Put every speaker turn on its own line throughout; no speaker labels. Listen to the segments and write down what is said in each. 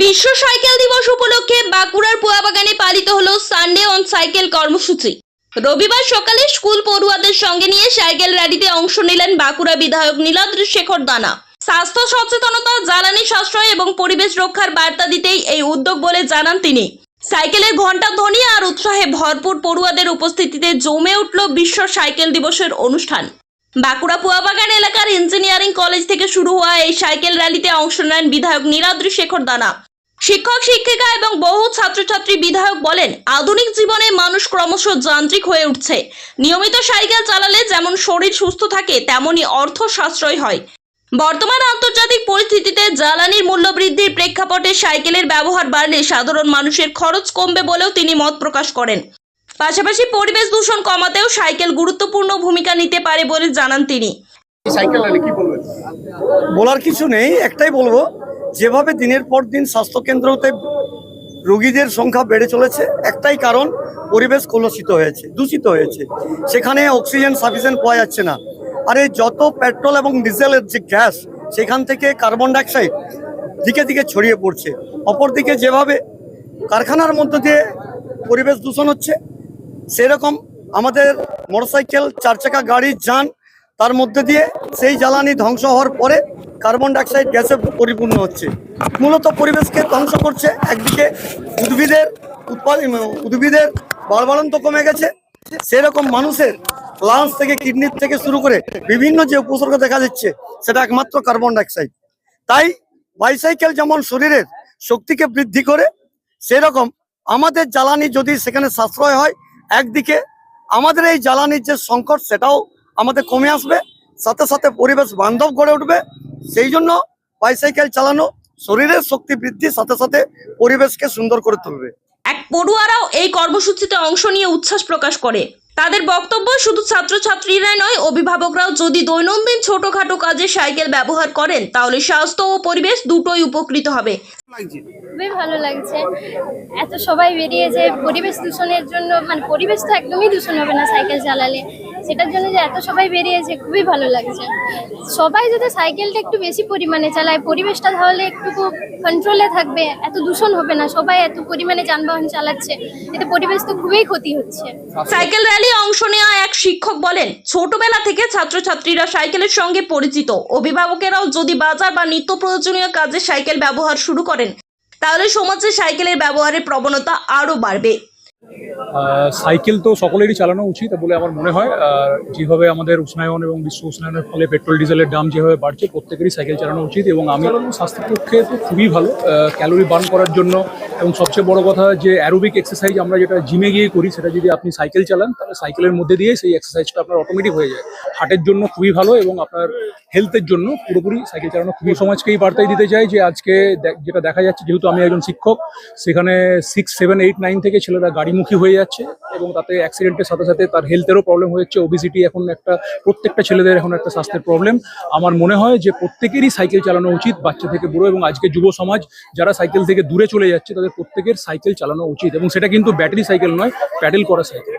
বিশ্ব সাইকেল দিবস উপলক্ষে বাঁকুড়ার পোয়াবাগানে পালিত হলো সানডে অন সাইকেল কর্মসূচি। রবিবার সকালে স্কুল পড়ুয়াদের সঙ্গে নিয়ে সাইকেল র্যালিতে অংশ নিলেন বাঁকুড়া বিধায়ক নীলাদ্রি শেখর দানা। স্বাস্থ্য সচেতনতা, জ্বালানি সাশ্রয় এবং পরিবেশ রক্ষার বার্তা দিতেই এই উদ্যোগ বলে জানান তিনি। সাইকেলের ঘণ্টা ধ্বনি আর উৎসাহে ভরপুর পড়ুয়াদের উপস্থিতিতে জমে উঠল বিশ্ব সাইকেল দিবসের অনুষ্ঠান। বাঁকুড়া পোয়াবাগান এলাকার ইঞ্জিনিয়ারিং কলেজ থেকে শুরু হওয়া এই সাইকেল র্যালিতে অংশ নেন বিধায়ক নীলাদ্রি শেখর দানা। শিক্ষক শিক্ষিকা এবং বহু ছাত্রছাত্রী। বিধায়ক বলেন, আধুনিক জীবনে মানুষ ক্রমশ যান্ত্রিক হয়ে উঠছে। নিয়মিত সাইকেল চালালে যেমন শরীর সুস্থ থাকে, তেমনি অর্থ সাশ্রয় হয়। বর্তমান আন্তর্জাতিক পরিস্থিতিতে জ্বালানির মূল্য বৃদ্ধির প্রেক্ষাপটে সাইকেলের ব্যবহার বাড়লে সাধারণ মানুষের খরচ কমবে বলেও তিনি মত প্রকাশ করেন। পাশাপাশি পরিবেশ দূষণ কমাতেও সাইকেল গুরুত্বপূর্ণ ভূমিকা নিতে পারে বলে জানান তিনি।
সাইকেল র্যালি কি বলবেন?
বলার কিছু নেই, একটাই বলবো, যেভাবে দিনের পর দিন স্বাস্থ্যকেন্দ্রতে রোগীদের সংখ্যা বেড়ে চলেছে, একটাই কারণ, পরিবেশ কলুষিত হয়েছে, দূষিত হয়েছে। সেখানে অক্সিজেন সাফিসিয়েন্ট পাওয়া যাচ্ছে না। আর এই যত পেট্রোল এবং ডিজেলের যে গ্যাস, সেখান থেকে কার্বন ডাইঅক্সাইড দিকে দিকে ছড়িয়ে পড়ছে। অপরদিকে যেভাবে কারখানার মধ্য দিয়ে পরিবেশ দূষণ হচ্ছে, সেরকম আমাদের মোটরসাইকেল, চার চাকা গাড়ি, যান, তার মধ্যে দিয়ে সেই জ্বালানি ধ্বংস হওয়ার পরে কার্বন ডাইঅক্সাইড গ্যাসে পরিপূর্ণ হচ্ছে, মূলত পরিবেশকে ধ্বংস করছে। একদিকে উদ্ভিদের বাড়বাড়ন্ত কমে গেছে, সেরকম মানুষের লাংস থেকে, কিডনির থেকে শুরু করে বিভিন্ন যে উপসর্গ দেখা যাচ্ছে, সেটা একমাত্র কার্বন ডাইঅক্সাইড। তাই বাইসাইকেল যেমন শরীরের শক্তিকে বৃদ্ধি করে, সেরকম আমাদের জ্বালানি যদি সেখানে সাশ্রয় হয়, একদিকে আমাদের এই জ্বালানির যে সংকট, সেটাও আমাদের কমে আসবে, সাথে সাথে পরিবেশ বান্ধব গড়ে উঠবে। সেই জন্য বাইসাইকেল চালানো শরীরের শক্তি বৃদ্ধির সাথে সাথে পরিবেশকে সুন্দর করে তুলবে।
এক পড়ুয়ারাও এই কর্মসূচিতে অংশ নিয়ে উচ্ছ্বাস প্রকাশ করে। তাদের বক্তব্য, শুধু ছাত্রছাত্রীরাই নয়, অভিভাবকরাও যদি দৈনন্দিন ছোটখাটো কাজে সাইকেল ব্যবহার করেন, তাহলে স্বাস্থ্য ও পরিবেশ দুটোই উপকৃত হবে।
খুবই ভালো লাগছে, এত সবাই বেরিয়েছে পরিবেশ দূষণের জন্য। মানে পরিবেশ তো একদমই দূষণ হবে না সাইকেল চালালে, সেটার জন্য যে এত সবাই বেরিয়েছে খুবই ভালো লাগছে। সবাই যদি সাইকেলটা একটু বেশি পরিমাণে চালায়, পরিবেশটা তাহলে একটু কন্ট্রোলে থাকবে, এত দূষণ হবে না। সবাই এত পরিমাণে যানবাহন চালাচ্ছে, এতে পরিবেশ তো খুবই ক্ষতি হচ্ছে।
সাইকেল র্যালি অংশ নেওয়া এক শিক্ষক বলেন, ছোটবেলা থেকে ছাত্রছাত্রীরা সাইকেলের সঙ্গে পরিচিত। অভিভাবকেরাও যদি বাজার বা নিত্য প্রয়োজনীয় কাজে সাইকেল ব্যবহার শুরু করেন, তাহলে সমাজে সাইকেলের ব্যবহারের প্রবণতা আরো বাড়বে।
সাইকেল তো সকলেরই চালানো উচিত বলে আমার মনে হয়। যেভাবে আমাদের উষ্ণায়ন এবং বিশ্ব উষ্ণায়নের ফলে পেট্রোল ডিজেলের দাম যেভাবে বাড়ছে, প্রত্যেকেরই সাইকেল চালানো উচিত। এবং আমি স্বাস্থ্যের পক্ষে তো খুবই ভালো, ক্যালোরি বার্ন করার জন্য। এবং সবচেয়ে বড় কথা, যে অ্যারোবিক এক্সারসাইজ আমরা যেটা জিমে গিয়ে করি, সেটা যদি আপনি সাইকেল চালান, তাহলে সাইকেলের মধ্যে দিয়ে সেই এক্সারসাইজটা আপনার অটোমেটিক হয়ে যায়। হার্টের জন্য খুবই ভালো এবং আপনার হেলথের জন্য পুরোপুরি সাইকেল চালানো খুবই। সমাজকেই বার্তাই দিতে চাই যে আজকে যেটা দেখা যাচ্ছে, যেহেতু আমি একজন শিক্ষক, সেখানে 6, 7, 8, 9 থেকে ছেলেরা গাড়িমুখী হয়ে যাচ্ছে এবং তাতে অ্যাক্সিডেন্টের সাথে সাথে তার হেলথেরও প্রবলেম হচ্ছে। ওবিসিটি এখন প্রত্যেকটা ছেলেদের এখন একটা স্বাস্থ্যের প্রবলেম। আমার মনে হয় যে প্রত্যেকেরই সাইকেল চালানো উচিত, বাচ্চা থেকে বুড়ো। এবং আজকে যুব সমাজ যারা সাইকেল থেকে দূরে চলে যাচ্ছে, তাদের প্রত্যেকের সাইকেল চালানো উচিত। এবং সেটা কিন্তু ব্যাটারি সাইকেল নয়, প্যাডেল করা সাইকেল।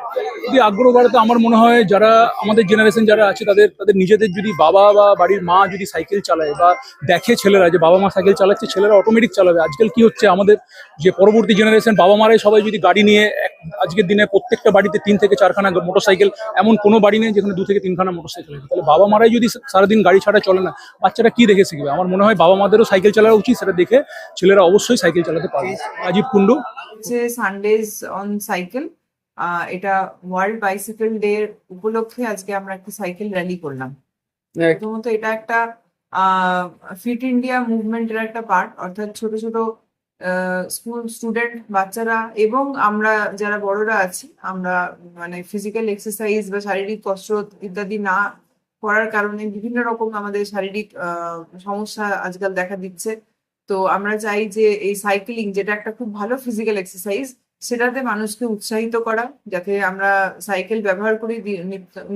যদি আগ্রহ বাড়াতে, আমার মনে হয় যারা আমাদের জেনারেশন যারা আছে, তাদের নিজেদের যদি বাবা বা বাড়ির মা যদি সাইকেল চালায় বা দেখে ছেলেরা যে বাবা মা সাইকেল চালাচ্ছে, ছেলেরা অটোমেটিক চালাবে। আজকাল কি হচ্ছে, আমাদের যে পরবর্তী জেনারেশন, বাবা মারাই সবাই যদি গাড়ি নিয়ে, আজকের দিনে প্রত্যেকটা বাড়িতে 3 থেকে 4খানা মোটরসাইকেল, এমন কোনো বাড়ি নেই যেখানে 2 থেকে 3খানা মোটরসাইকেল আছে। তাহলে বাবা মারাই যদি সারাদিন গাড়ি ছাড়া চলে না, বাচ্চারা কি দেখে শিখবে? আমার মনে হয় বাবা মাদেরও সাইকেল চালানো উচিত, সেটা দেখে ছেলেরা অবশ্যই সাইকেল চালাতে পারবে। Rajib Kundu.
Sundays on cycle, এটা ওয়ার্ল্ড বাইসাইকেল ডে উপলক্ষে আজকে আমরা একটা সাইকেল র্যালি করলাম। প্রথমত এটা একটা ফিট ইন্ডিয়া মুভমেন্টের একটা পার্ট, অর্থাৎ ছোট ছোট স্কুল স্টুডেন্ট, বাচ্চারা এবং আমরা যারা বড়রা আছি, আমরা মানে ফিজিক্যাল এক্সারসাইজ বা শারীরিক কসরত ইত্যাদি না করার কারণে বিভিন্ন রকম আমাদের শারীরিক সমস্যা আজকাল দেখা দিচ্ছে। তো আমরা চাই যে এই সাইক্লিং, যেটা একটা খুব ভালো ফিজিক্যাল এক্সারসাইজ, সেটাতে মানুষকে উৎসাহিত করা, যাতে আমরা সাইকেল ব্যবহার করি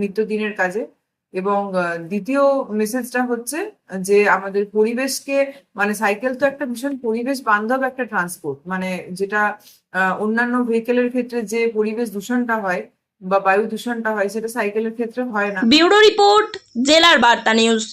নিত্যদিনের কাজে। এবং দ্বিতীয় মেসেজটা হচ্ছে যে আমাদের পরিবেশকে, মানে সাইকেল তো একটা ভীষণ পরিবেশ বান্ধব একটা ট্রান্সপোর্ট, মানে যেটা অন্যান্য ভেহিকেলের ক্ষেত্রে যে পরিবেশ দূষণটা হয় বা বায়ু দূষণটা হয়, সেটা সাইকেলের ক্ষেত্রে হয় না।
ব্যুরো রিপোর্ট, জেলার বার্তা নিউজ।